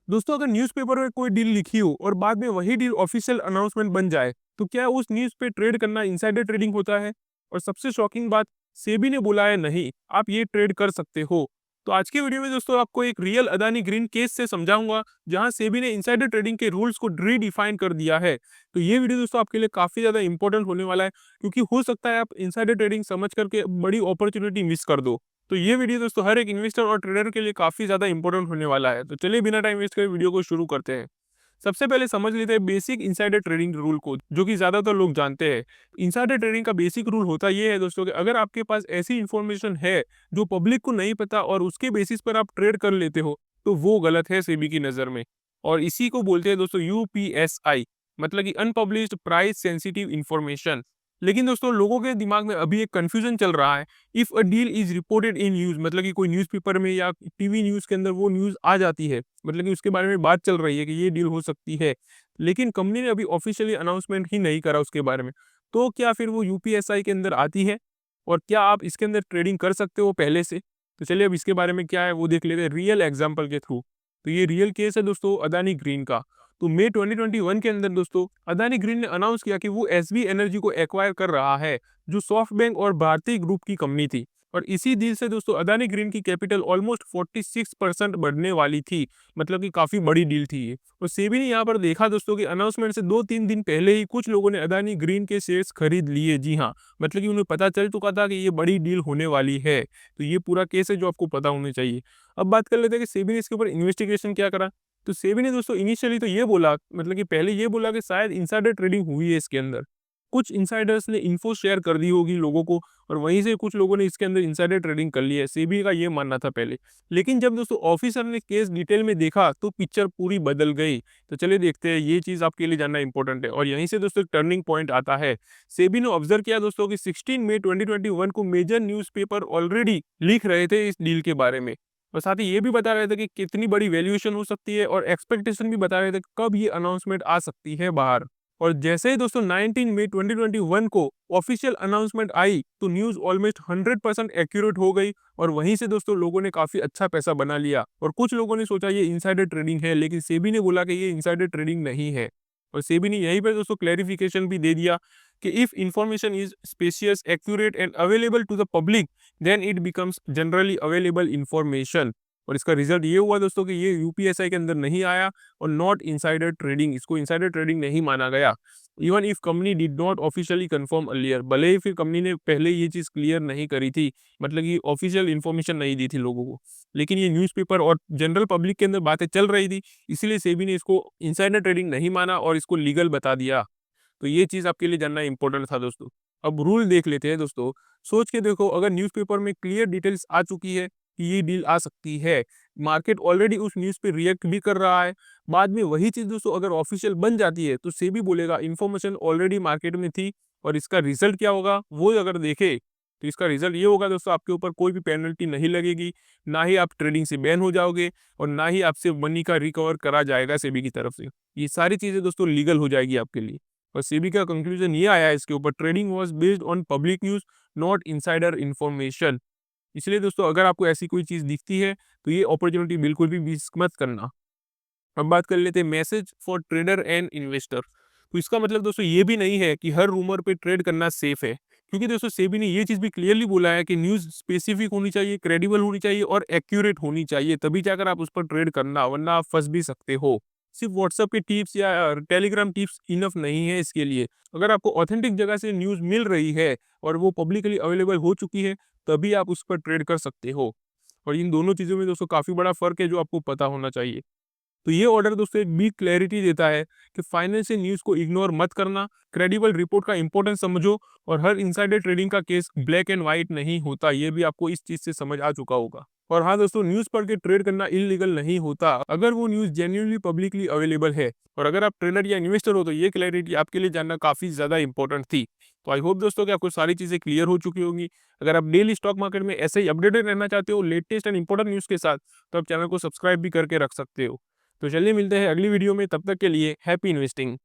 दोस्तों, अगर न्यूज़पेपर में कोई डील लिखी हो और बाद में वही डील ऑफिशियल अनाउंसमेंट बन जाए, तो क्या उस न्यूज़ पे ट्रेड करना इनसाइडर ट्रेडिंग होता है? और सबसे शॉकिंग बात, सेबी ने बोला है नहीं, आप ये ट्रेड कर सकते हो। तो आज की वीडियो में दोस्तों आपको एक रियल अदानी ग्रीन केस से समझाऊंगा, जहां सेबी ने इनसाइडर ट्रेडिंग के रूल्स को रीडिफाइन कर दिया है। तो ये वीडियो दोस्तों आपके लिए काफी ज्यादा इंपॉर्टेंट होने वाला है, क्योंकि हो सकता है आप इनसाइडर ट्रेडिंग समझ करके बड़ी अपॉर्चुनिटी मिस कर दो। तो ये वीडियो दोस्तों हर एक इन्वेस्टर और ट्रेडर के लिए काफी ज्यादा इंपॉर्टेंट होने वाला है। तो चलिए बिना टाइम वेस्ट करे वीडियो को शुरू करते हैं। सबसे पहले समझ लेते हैं बेसिक इनसाइडर ट्रेडिंग रूल को, जो कि ज्यादातर लोग जानते हैं। इनसाइडर ट्रेडिंग का बेसिक रूल होता ये है दोस्तों कि अगर आपके पास ऐसी इंफॉर्मेशन है जो पब्लिक को नहीं पता और उसके बेसिस पर आप ट्रेड कर लेते हो, तो वो गलत है सेबी की नजर में। और इसी को बोलते हैं दोस्तों यूपीएसआई, मतलब कि अनपब्लिश्ड प्राइस सेंसिटिव इंफॉर्मेशन। लेकिन दोस्तों लोगों के दिमाग में अभी एक कंफ्यूजन चल रहा है। If a deal is reported in news, मतलब कि कोई न्यूज़पेपर में या टीवी न्यूज के अंदर वो न्यूज आ जाती है, मतलब कि उसके बारे में बात चल रही है कि ये डील हो सकती है, लेकिन कंपनी ने अभी ऑफिशियली अनाउंसमेंट ही नहीं करा उसके बारे में, तो क्या फिर वो यूपीएसआई के अंदर आती है? और क्या आप इसके अंदर ट्रेडिंग कर सकते हो पहले से? तो चलिए अब इसके बारे में क्या है वो देख लेते हैं रियल एग्जाम्पल के थ्रू। तो ये रियल केस है दोस्तों अदानी ग्रीन का। तो मई 2021 के अंदर दोस्तों अदानी ग्रीन ने अनाउंस किया कि वो एसबी एनर्जी को एक्वायर कर रहा है, जो सॉफ्टबैंक और भारतीय ग्रुप की कंपनी थी। और इसी डील से दोस्तों अदानी ग्रीन की कैपिटल ऑलमोस्ट 46% बढ़ने वाली थी, मतलब कि काफी बड़ी डील थी ये। और सेबी ने यहाँ पर देखा दोस्तों कि अनाउंसमेंट से 2-3 दिन पहले ही कुछ लोगों ने अदानी ग्रीन के शेयर्स खरीद लिए। जी हाँ, मतलब कि उन्हें पता चल चुका था कि ये बड़ी डील होने वाली है। तो ये पूरा केस है जो आपको पता होना चाहिए। अब बात कर लेते हैं कि सेबी ने इसके ऊपर इन्वेस्टिगेशन क्या करा। तो सेबी ने दोस्तों इनिशियली तो ये बोला, मतलब कि पहले ये बोला कि शायद इनसाइडर ट्रेडिंग हुई है इसके अंदर। कुछ इनसाइडर्स ने इन्फो शेयर कर दी होगी लोगों को, और वहीं से कुछ लोगों ने इसके अंदर इनसाइडर ट्रेडिंग कर ली है, सेबी का ये मानना था पहले। लेकिन जब दोस्तों ऑफिसर ने केस डिटेल में देखा तो पिक्चर पूरी बदल गई। तो चलिए देखते हैं, ये चीज आपके लिए जानना इंपॉर्टेंट है और यहीं से दोस्तों एक टर्निंग पॉइंट आता है। सेबी ने ऑब्जर्व किया दोस्तों कि 16 मई 2021 को मेजर न्यूज़पेपर ऑलरेडी लिख रहे थे इस डील के बारे में, और साथ ही ये भी बता रहे थे कि कितनी बड़ी वैल्यूएशन हो सकती है, और एक्सपेक्टेशन भी बता रहे थे कब ये अनाउंसमेंट आ सकती है बाहर। और जैसे ही दोस्तों 19 मई 2021 को ऑफिशियल अनाउंसमेंट आई, तो न्यूज ऑलमोस्ट 100% एक्यूरेट हो गई। और वहीं से दोस्तों लोगों ने काफी अच्छा पैसा बना लिया, और कुछ लोगों ने सोचा ये इनसाइडर ट्रेडिंग है, लेकिन सेबी ने बोला कि ये इनसाइडर ट्रेडिंग नहीं है। और सेबी ने यहीं पर दोस्तों क्लैरिफिकेशन भी दे दिया कि if information is specious, accurate and available to the public, then it becomes generally available information. और इसका रिजल्ट ये हुआ दोस्तों कि ये यूपीएसआई के अंदर नहीं आया, और नॉट इनसाइडर ट्रेडिंग, इसको इनसाइडर ट्रेडिंग नहीं माना गया। Even if company did not officially confirm earlier, भले ही फिर कंपनी ने पहले ये चीज क्लियर नहीं करी थी, मतलब कि ऑफिशियल इन्फॉर्मेशन नहीं दी थी लोगों को, लेकिन ये न्यूज़पेपर और जनरल पब्लिक के अंदर बातें चल रही थी, इसीलिए सेबी ने इसको इनसाइडर ट्रेडिंग नहीं माना और इसको लीगल बता दिया। तो ये चीज आपके लिए जानना इंपॉर्टेंट था दोस्तों। अब रूल देख लेते हैं दोस्तों। सोच के देखो, अगर न्यूज़पेपर में क्लियर डिटेल्स आ चुकी है कि ये डील आ सकती है, मार्केट ऑलरेडी उस न्यूज़ पे रिएक्ट भी कर रहा है, बाद में वही चीज़ दोस्तों अगर ऑफिशियल बन जाती है, तो सेबी बोलेगा इन्फॉर्मेशन ऑलरेडी मार्केट में थी। और इसका रिजल्ट क्या होगा वो अगर देखे, तो इसका रिजल्ट ये होगा दोस्तों, आपके ऊपर कोई भी पेनल्टी नहीं लगेगी, ना ही आप ट्रेडिंग से बैन हो जाओगे, और ना ही आपसे मनी का रिकवर करा जाएगा सेबी की तरफ से। ये सारी चीज़ें दोस्तों लीगल हो जाएगी आपके लिए। और सेबी का कंक्लूजन ये आया है इसके ऊपर, trading was based on public news, not insider information. इसलिए दोस्तों अगर आपको ऐसी कोई चीज़ दिखती है, तो ये अपॉर्चुनिटी बिल्कुल भी मिस मत करना। अब बात कर लेते हैं message for trader and investor. तो इसका मतलब दोस्तों ये भी नहीं है कि हर रूमर पे ट्रेड करना सेफ है, क्योंकि दोस्तों सेबी ने ये चीज़ भी क्लियरली बोला है कि न्यूज़ स्पेसिफिक होनी चाहिए, क्रेडिबल होनी चाहिए और एक्यूरेट होनी चाहिए, तभी जाकर आप उस पर ट्रेड करना, वरना आप फंस भी सकते हो। सिर्फ व्हाट्सएप के टिप्स या टेलीग्राम टिप्स इनफ नहीं है इसके लिए। अगर आपको ऑथेंटिक जगह से न्यूज़ मिल रही है और वो पब्लिकली अवेलेबल हो चुकी है, तभी आप उस पर ट्रेड कर सकते हो। और इन दोनों चीज़ों में दोस्तों काफ़ी बड़ा फ़र्क है जो आपको पता होना चाहिए। तो ये ऑर्डर दोस्तों एक बिग क्लैरिटी देता है कि फाइनेंशियल न्यूज़ को इग्नोर मत करना, क्रेडिबल रिपोर्ट का इंपॉर्टेंस समझो, और हर इनसाइडर ट्रेडिंग का केस ब्लैक एंड व्हाइट नहीं होता, ये भी आपको इस चीज़ से समझ आ चुका होगा। और हाँ दोस्तों, न्यूज़ पढ़ के ट्रेड करना इलीगल नहीं होता, अगर वो न्यूज़ जेन्युइनली पब्लिकली अवेलेबल है। और अगर आप ट्रेडर या इन्वेस्टर हो, तो ये क्लैरिटी आपके लिए जानना काफ़ी ज़्यादा इंपॉर्टेंट थी। तो आई होप दोस्तों कि आपको सारी चीज़ें क्लियर हो चुकी होंगी। अगर आप डेली स्टॉक मार्केट में ऐसे ही अपडेटेड रहना चाहते हो लेटेस्ट एंड इंपॉर्टेंट न्यूज़ के साथ, तो आप चैनल को सब्सक्राइब भी करके रख सकते हो। तो चलिए मिलते हैं अगली वीडियो में, तब तक के लिए हैप्पी इन्वेस्टिंग।